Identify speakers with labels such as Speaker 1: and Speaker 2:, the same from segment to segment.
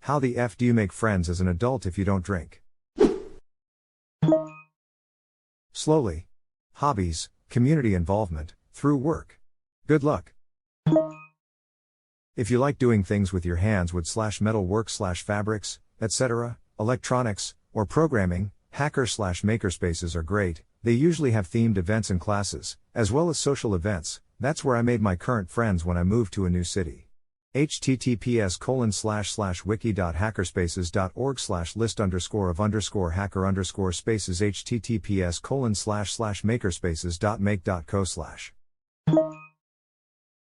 Speaker 1: How the F do you make friends as an adult if you don't drink? Slowly. Hobbies, community involvement, through work. Good luck. If you like doing things with your hands, wood/metal work/fabrics, etc., electronics, or programming, hacker/makerspaces are great. They usually have themed events and classes, as well as social events. That's where I made my current friends when I moved to a new city. https://wiki.hackerspaces.org/list_of_hacker_spaces https://makerspaces.make.co/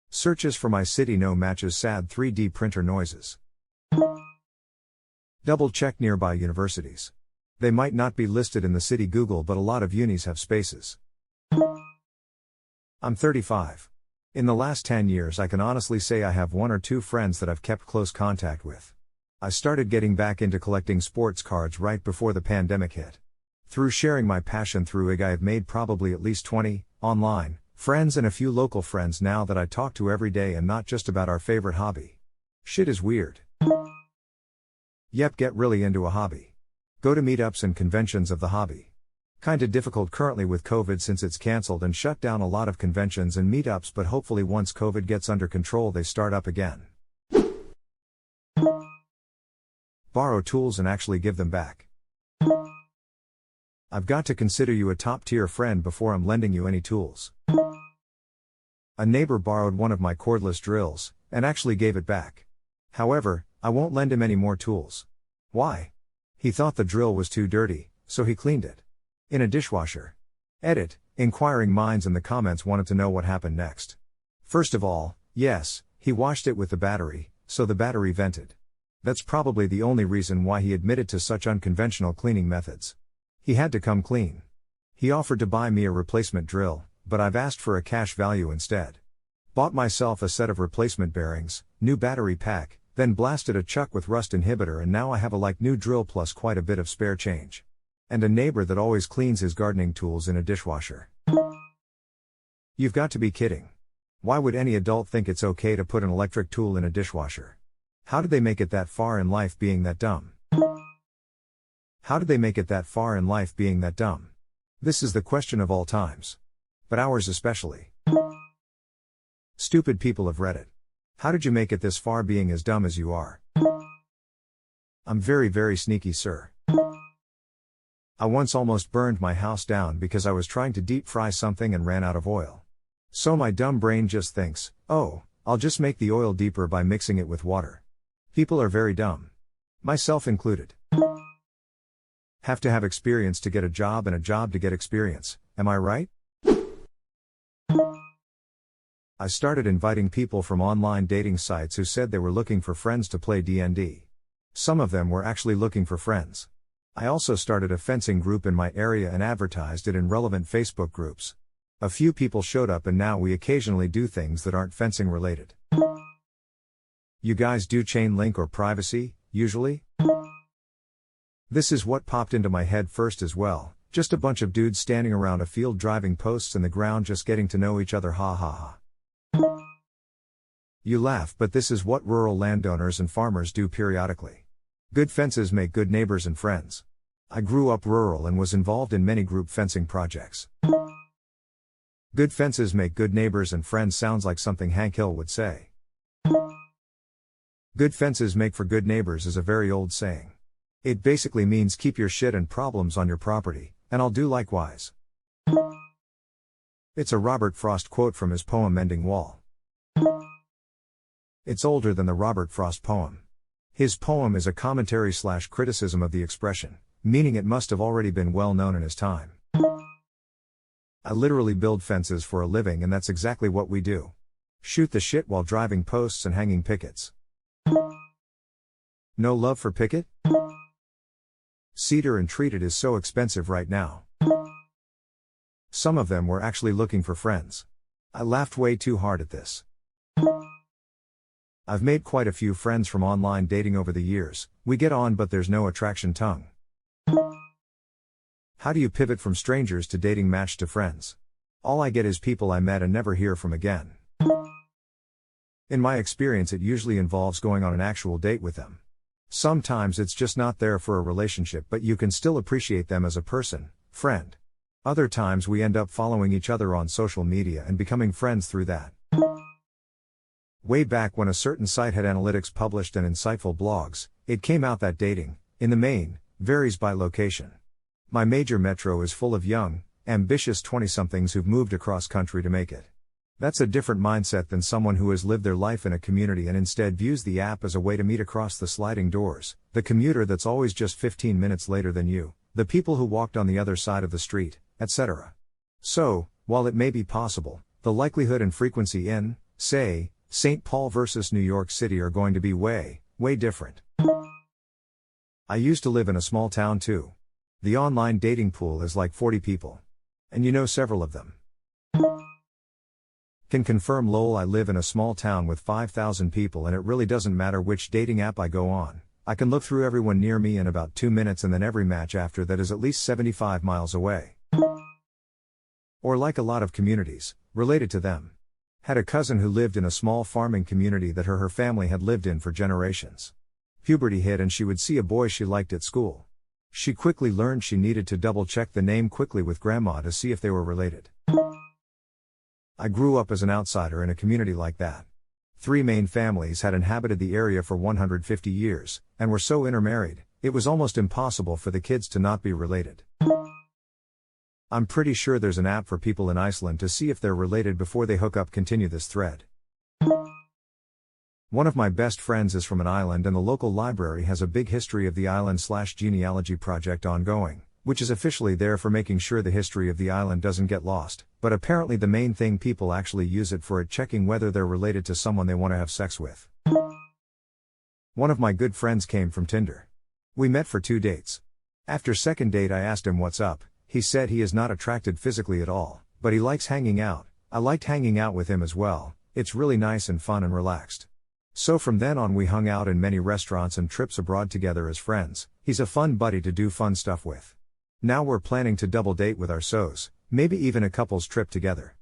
Speaker 1: Searches for my city no matches sad 3D printer noises. Double check nearby universities. They might not be listed in the city Google, but a lot of unis have spaces. I'm 35. In the last 10 years I can honestly say I have one or two friends that I've kept close contact with. I started getting back into collecting sports cards right before the pandemic hit. Through sharing my passion through IG, I have made probably at least 20, online, friends and a few local friends now that I talk to every day, and not just about our favorite hobby. Shit is weird. Yep, get really into a hobby. Go to meetups and conventions of the hobby. Kinda difficult currently with COVID since it's cancelled and shut down a lot of conventions and meetups, but hopefully once COVID gets under control they start up again. Borrow tools and actually give them back. I've got to consider you a top tier friend before I'm lending you any tools. A neighbor borrowed one of my cordless drills, and actually gave it back. However, I won't lend him any more tools. Why? He thought the drill was too dirty, so he cleaned it in a dishwasher. Edit, inquiring minds in the comments wanted to know what happened next. First of all, yes, he washed it with the battery, so the battery vented. That's probably the only reason why he admitted to such unconventional cleaning methods. He had to come clean. He offered to buy me a replacement drill, but I've asked for a cash value instead. Bought myself a set of replacement bearings, new battery pack, then blasted a chuck with rust inhibitor, and now I have a like new drill plus quite a bit of spare change. And a neighbor that always cleans his gardening tools in a dishwasher. You've got to be kidding. Why would any adult think it's okay to put an electric tool in a dishwasher? How did they make it that far in life being that dumb? How did they make it that far in life being that dumb? This is the question of all times. But ours especially. Stupid people of Reddit. How did you make it this far being as dumb as you are? I'm very, very sneaky, sir. I once almost burned my house down because I was trying to deep fry something and ran out of oil. So my dumb brain just thinks, oh, I'll just make the oil deeper by mixing it with water. People are very dumb. Myself included. Have to have experience to get a job and a job to get experience, am I right? I started inviting people from online dating sites who said they were looking for friends to play D&D. Some of them were actually looking for friends. I also started a fencing group in my area and advertised it in relevant Facebook groups. A few people showed up and now we occasionally do things that aren't fencing related. You guys do chain link or privacy, usually? This is what popped into my head first as well, just a bunch of dudes standing around a field driving posts in the ground just getting to know each other, ha ha ha. You laugh, but this is what rural landowners and farmers do periodically. Good fences make good neighbors and friends. I grew up rural and was involved in many group fencing projects. Good fences make good neighbors and friends sounds like something Hank Hill would say. Good fences make for good neighbors is a very old saying. It basically means keep your shit and problems on your property, and I'll do likewise. It's a Robert Frost quote from his poem Mending Wall. It's older than the Robert Frost poem. His poem is a commentary/criticism of the expression, meaning it must have already been well known in his time. I literally build fences for a living, and that's exactly what we do. Shoot the shit while driving posts and hanging pickets. No love for picket? Cedar and treated is so expensive right now. Some of them were actually looking for friends. I laughed way too hard at this. I've made quite a few friends from online dating over the years. We get on but there's no attraction tongue. How do you pivot from strangers to dating match to friends? All I get is people I met and never hear from again. In my experience it usually involves going on an actual date with them. Sometimes it's just not there for a relationship, but you can still appreciate them as a person, friend. Other times we end up following each other on social media and becoming friends through that. Way back when a certain site had analytics published and insightful blogs, it came out that dating, in the main, varies by location. My major metro is full of young, ambitious 20-somethings who've moved across country to make it. That's a different mindset than someone who has lived their life in a community and instead views the app as a way to meet across the sliding doors, the commuter that's always just 15 minutes later than you, the people who walked on the other side of the street, etc. So, while it may be possible, the likelihood and frequency in, say, St. Paul versus New York City are going to be way, way different. I used to live in a small town too. The online dating pool is like 40 people. And you know several of them. Can confirm lol, I live in a small town with 5,000 people and it really doesn't matter which dating app I go on. I can look through everyone near me in about 2 minutes and then every match after that is at least 75 miles away. Or like a lot of communities, related to them. Had a cousin who lived in a small farming community that her family had lived in for generations. Puberty hit and she would see a boy she liked at school. She quickly learned she needed to double check the name quickly with grandma to see if they were related. I grew up as an outsider in a community like that. 3 main families had inhabited the area for 150 years, and were so intermarried, it was almost impossible for the kids to not be related. I'm pretty sure there's an app for people in Iceland to see if they're related before they hook up. Continue this thread. One of my best friends is from an island and the local library has a big history of the island/genealogy project ongoing, which is officially there for making sure the history of the island doesn't get lost, but apparently the main thing people actually use it for is checking whether they're related to someone they want to have sex with. One of my good friends came from Tinder. We met for 2 dates. After second date I asked him what's up. He said he is not attracted physically at all, but he likes hanging out. I liked hanging out with him as well. It's really nice and fun and relaxed. So from then on we hung out in many restaurants and trips abroad together as friends. He's a fun buddy to do fun stuff with. Now we're planning to double date with our SOs, maybe even a couple's trip together.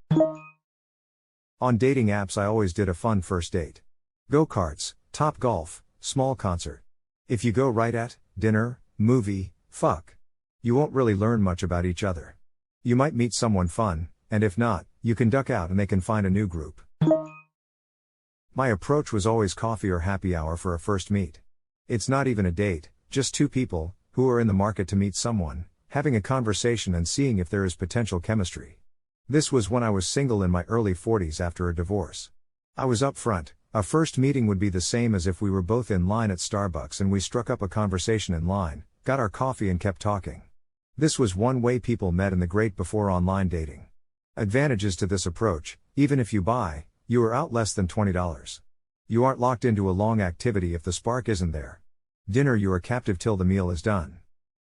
Speaker 1: On dating apps I always did a fun first date. Go-karts, Top Golf, small concert. If you go right at, dinner, movie, fuck. You won't really learn much about each other. You might meet someone fun, and if not, you can duck out and they can find a new group. My approach was always coffee or happy hour for a first meet. It's not even a date, just 2 people, who are in the market to meet someone, having a conversation and seeing if there is potential chemistry. This was when I was single in my early 40s after a divorce. I was upfront. A first meeting would be the same as if we were both in line at Starbucks and we struck up a conversation in line, got our coffee and kept talking. This was one way people met in the great before online dating. Advantages to this approach: even if you buy, you are out less than $20. You aren't locked into a long activity if the spark isn't there. Dinner, you are captive till the meal is done.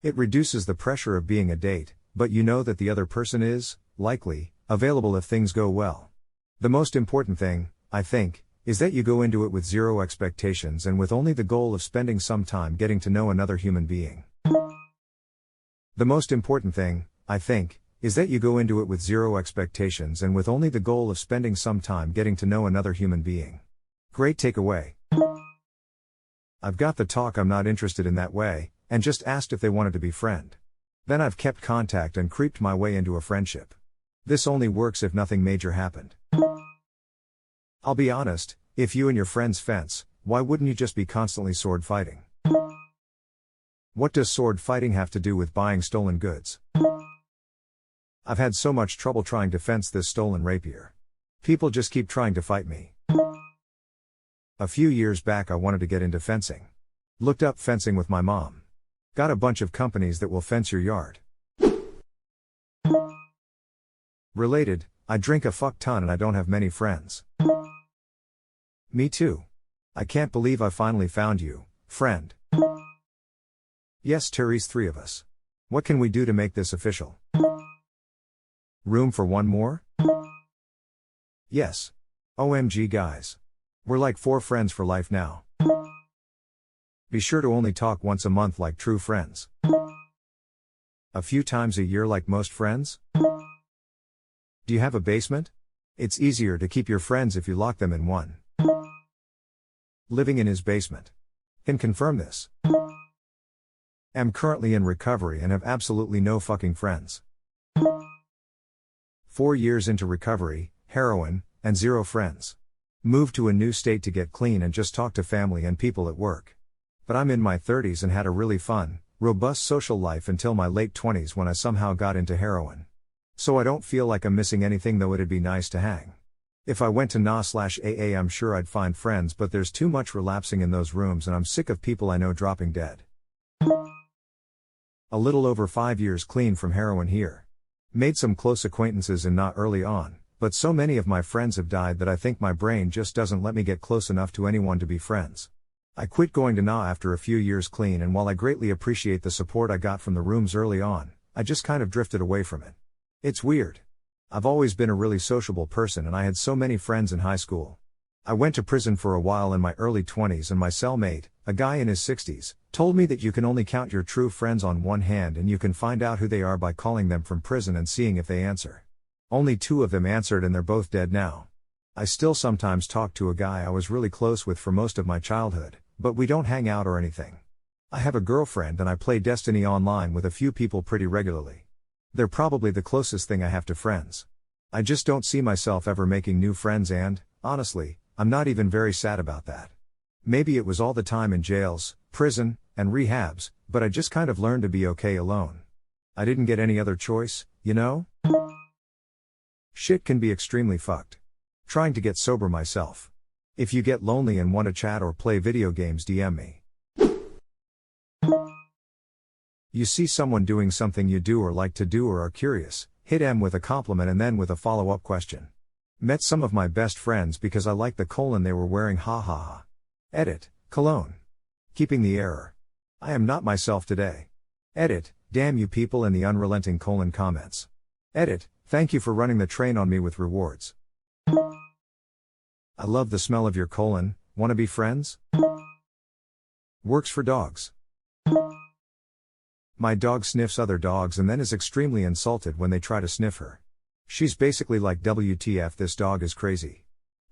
Speaker 1: It reduces the pressure of being a date, but you know that the other person is, likely, available if things go well. The most important thing, I think, is that you go into it with zero expectations and with only the goal of spending some time getting to know another human being. The most important thing, I think, is that you go into it with zero expectations and with only the goal of spending some time getting to know another human being. Great takeaway. I've got the talk I'm not interested in that way, and just asked if they wanted to be friend. Then I've kept contact and creeped my way into a friendship. This only works if nothing major happened. I'll be honest, if you and your friends fence, why wouldn't you just be constantly sword fighting? What does sword fighting have to do with buying stolen goods? I've had so much trouble trying to fence this stolen rapier. People just keep trying to fight me. A few years back I wanted to get into fencing. Looked up fencing with my mom. Got a bunch of companies that will fence your yard. Related, I drink a fuck ton and I don't have many friends. Me too. I can't believe I finally found you, friend. Yes, Therese, 3 of us. What can we do to make this official? Room for one more? Yes. OMG guys. We're like 4 friends for life now. Be sure to only talk once a month like true friends. A few times a year like most friends? Do you have a basement? It's easier to keep your friends if you lock them in one. Living in his basement. Can confirm this. Am currently in recovery and have absolutely no fucking friends. 4 years into recovery, heroin, and 0 friends. Moved to a new state to get clean and just talk to family and people at work. But I'm in my 30s and had a really fun, robust social life until my late 20s when I somehow got into heroin. So I don't feel like I'm missing anything, though it'd be nice to hang. If I went to NA/AA I'm sure I'd find friends, but there's too much relapsing in those rooms and I'm sick of people I know dropping dead. A little over 5 years clean from heroin here. Made some close acquaintances in NA early on, but so many of my friends have died that I think my brain just doesn't let me get close enough to anyone to be friends. I quit going to NA after a few years clean, and while I greatly appreciate the support I got from the rooms early on, I just kind of drifted away from it. It's weird. I've always been a really sociable person and I had so many friends in high school. I went to prison for a while in my early 20s and my cellmate, a guy in his 60s, told me that you can only count your true friends on one hand and you can find out who they are by calling them from prison and seeing if they answer. Only 2 of them answered and they're both dead now. I still sometimes talk to a guy I was really close with for most of my childhood, but we don't hang out or anything. I have a girlfriend and I play Destiny online with a few people pretty regularly. They're probably the closest thing I have to friends. I just don't see myself ever making new friends and, honestly, I'm not even very sad about that. Maybe it was all the time in jails, prison, and rehabs, but I just kind of learned to be okay alone. I didn't get any other choice, you know? Shit can be extremely fucked. Trying to get sober myself. If you get lonely and want to chat or play video games, DM me. You see someone doing something you do or like to do or are curious, hit M with a compliment and then with a follow-up question. Met some of my best friends because I liked the colon they were wearing, ha ha ha. Edit, cologne. Keeping the error. I am not myself today. Edit, damn you people in the unrelenting colon comments. Edit, thank you for running the train on me with rewards. I love the smell of your colon, wanna be friends? Works for dogs. My dog sniffs other dogs and then is extremely insulted when they try to sniff her. She's basically like, WTF, this dog is crazy.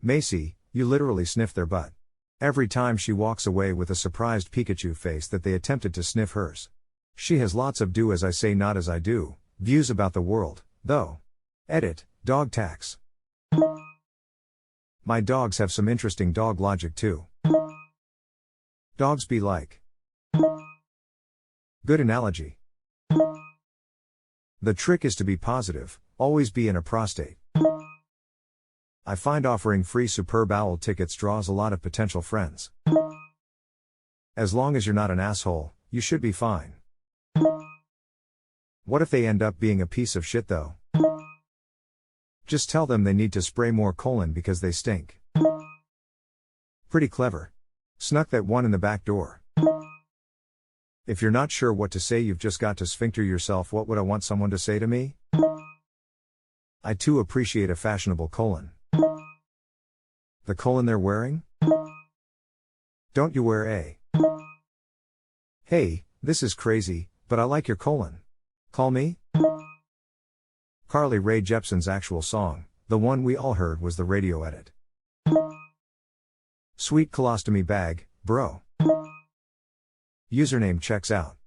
Speaker 1: Macy, you literally sniff their butt. Every time she walks away with a surprised Pikachu face that they attempted to sniff hers. She has lots of do as I say not as I do views about the world, though. Edit, dog tax. My dogs have some interesting dog logic too. Dogs be like. Good analogy. The trick is to be positive, always be in a prostate. I find offering free Superb Owl tickets draws a lot of potential friends. As long as you're not an asshole, you should be fine. What if they end up being a piece of shit though? Just tell them they need to spray more colon because they stink. Pretty clever. Snuck that one in the back door. If you're not sure what to say, you've just got to sphincter yourself. What would I want someone to say to me? I too appreciate a fashionable colon. The colon they're wearing? Don't you wear a? Hey, this is crazy, but I like your colon. Call me? Carly Rae Jepsen's actual song, the one we all heard, was the radio edit. Sweet colostomy bag, bro. Username checks out.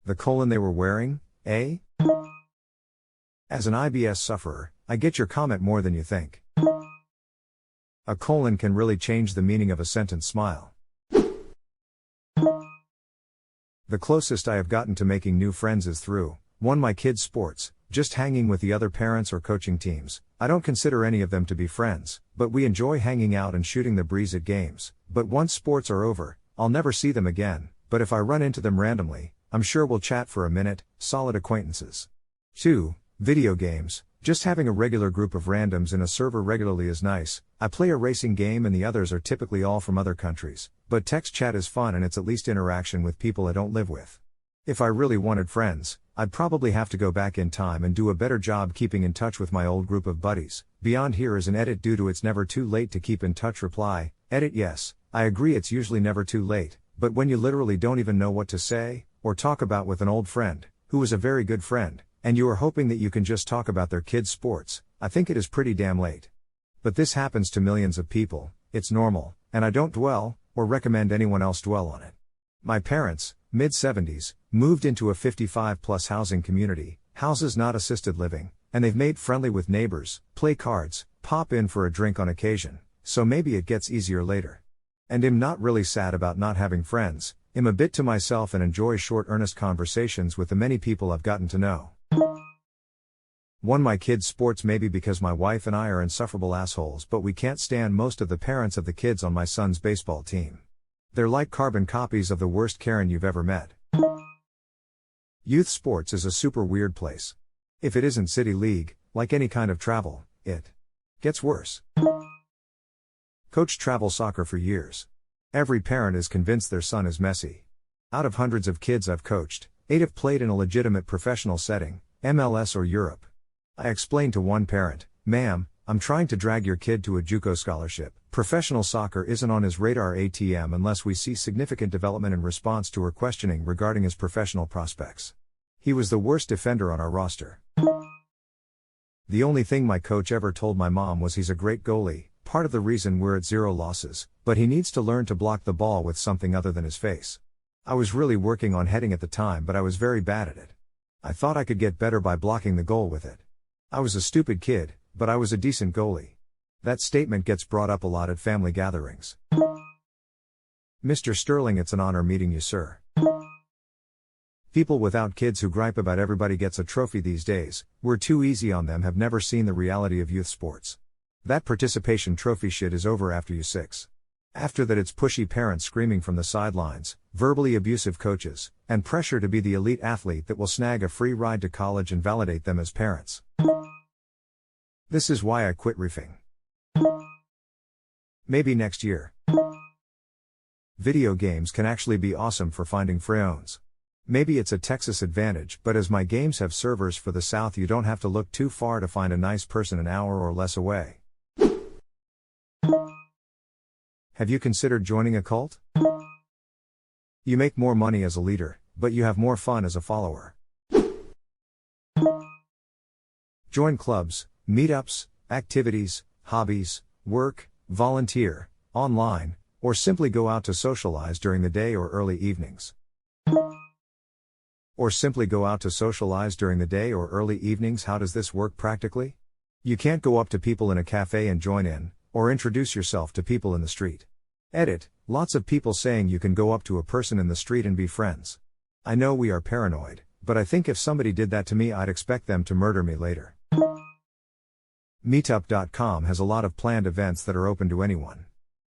Speaker 1: The colon they were wearing, eh? As an IBS sufferer, I get your comment more than you think. A colon can really change the meaning of a sentence. Smile. The closest I have gotten to making new friends is through, one, my kids' sports, just hanging with the other parents or coaching teams. I don't consider any of them to be friends, but we enjoy hanging out and shooting the breeze at games. But once sports are over, I'll never see them again, but if I run into them randomly, I'm sure we'll chat for a minute. Solid acquaintances. 2. Video games. Just having a regular group of randoms in a server regularly is nice. I play a racing game and the others are typically all from other countries, but text chat is fun and it's at least interaction with people I don't live with. If I really wanted friends, I'd probably have to go back in time and do a better job keeping in touch with my old group of buddies. Beyond here is an edit due to it's never too late to keep in touch. Reply, edit, yes, I agree it's usually never too late, but when you literally don't even know what to say, or talk about with an old friend, who is a very good friend, and you are hoping that you can just talk about their kids' sports, I think it is pretty damn late. But this happens to millions of people, it's normal, and I don't dwell, or recommend anyone else dwell on it. My parents, mid-70s, moved into a 55-plus housing community, houses not assisted living, and they've made friendly with neighbors, play cards, pop in for a drink on occasion, so maybe it gets easier later. And I'm not really sad about not having friends, I'm a bit to myself and enjoy short earnest conversations with the many people I've gotten to know. Won my kids' sports maybe because my wife and I are insufferable assholes, but we can't stand most of the parents of the kids on my son's baseball team. They're like carbon copies of the worst Karen you've ever met. Youth sports is a super weird place. If it isn't City League, like any kind of travel, it gets worse. Coached travel soccer for years. Every parent is convinced their son is messy. Out of hundreds of kids I've coached, 8 have played in a legitimate professional setting, MLS or Europe. I explained to one parent, "Ma'am, I'm trying to drag your kid to a JUCO scholarship. Professional soccer isn't on his radar ATM unless we see significant development in response to her questioning regarding his professional prospects." He was the worst defender on our roster. The only thing my coach ever told my mom was he's a great goalie, part of the reason we're at 0 losses, but he needs to learn to block the ball with something other than his face. I was really working on heading at the time, but I was very bad at it. I thought I could get better by blocking the goal with it. I was a stupid kid, but I was a decent goalie. That statement gets brought up a lot at family gatherings. Mr. Sterling, it's an honor meeting you, sir. People without kids who gripe about everybody gets a trophy these days, we're too easy on them, have never seen the reality of youth sports. That participation trophy shit is over after you 6. After that it's pushy parents screaming from the sidelines, verbally abusive coaches, and pressure to be the elite athlete that will snag a free ride to college and validate them as parents. This is why I quit reefing. Maybe next year. Video games can actually be awesome for finding friends. Maybe it's a Texas advantage, but as my games have servers for the South, you don't have to look too far to find a nice person an hour or less away. Have you considered joining a cult? You make more money as a leader, but you have more fun as a follower. Join clubs, meetups, activities, hobbies, work, volunteer, online, or simply go out to socialize during the day or early evenings. How does this work practically? You can't go up to people in a cafe and join in, or introduce yourself to people in the street. Edit, lots of people saying you can go up to a person in the street and be friends. I know we are paranoid, but I think if somebody did that to me, I'd expect them to murder me later. Meetup.com has a lot of planned events that are open to anyone.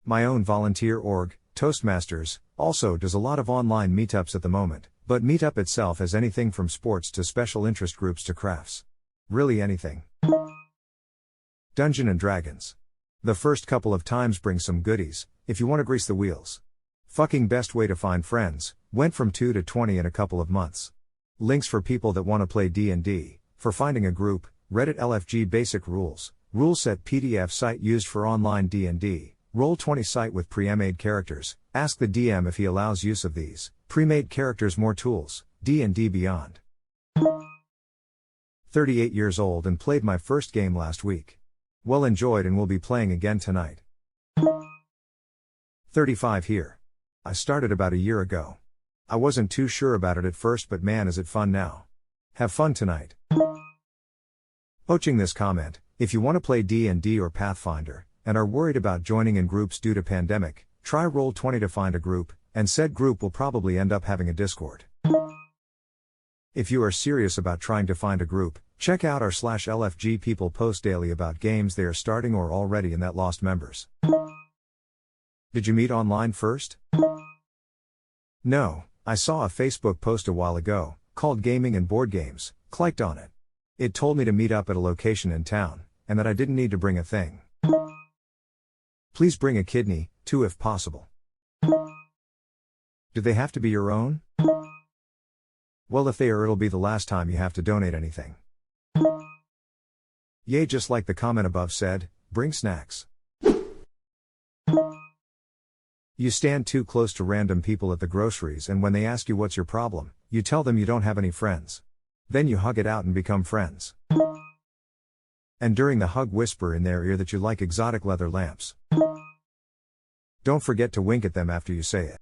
Speaker 1: My own volunteer org, Toastmasters, also does a lot of online meetups at the moment, but Meetup itself has anything from sports to special interest groups to crafts. Really anything. Dungeon and Dragons. The first couple of times bring some goodies, if you want to grease the wheels. Fucking best way to find friends, went from 2 to 20 in a couple of months. Links for people that want to play D&D, for finding a group, Reddit LFG basic rules, rule set PDF site used for online D&D, Roll20 site with pre-made characters, ask the DM if he allows use of these, pre-made characters, more tools, D&D Beyond. 38 years old and played my first game last week. Well enjoyed and will be playing again tonight. 35 here. I started about a year ago. I wasn't too sure about it at first, but man is it fun now. Have fun tonight. Poaching this comment, if you want to play D&D or Pathfinder, and are worried about joining in groups due to pandemic, try Roll20 to find a group, and said group will probably end up having a Discord. If you are serious about trying to find a group, check out our /LFG people post daily about games they are starting or already in that lost members. Did you meet online first? No, I saw a Facebook post a while ago, called Gaming and Board Games, clicked on it. It told me to meet up at a location in town, and that I didn't need to bring a thing. Please bring a kidney, too if possible. Do they have to be your own? Well, if they are, it'll be the last time you have to donate anything. Yay, just like the comment above said, bring snacks. You stand too close to random people at the groceries, and when they ask you what's your problem, you tell them you don't have any friends. Then you hug it out and become friends. And during the hug, whisper in their ear that you like exotic leather lamps. Don't forget to wink at them after you say it.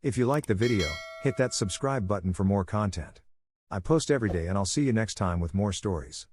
Speaker 1: If you like the video, hit that subscribe button for more content. I post every day and I'll see you next time with more stories.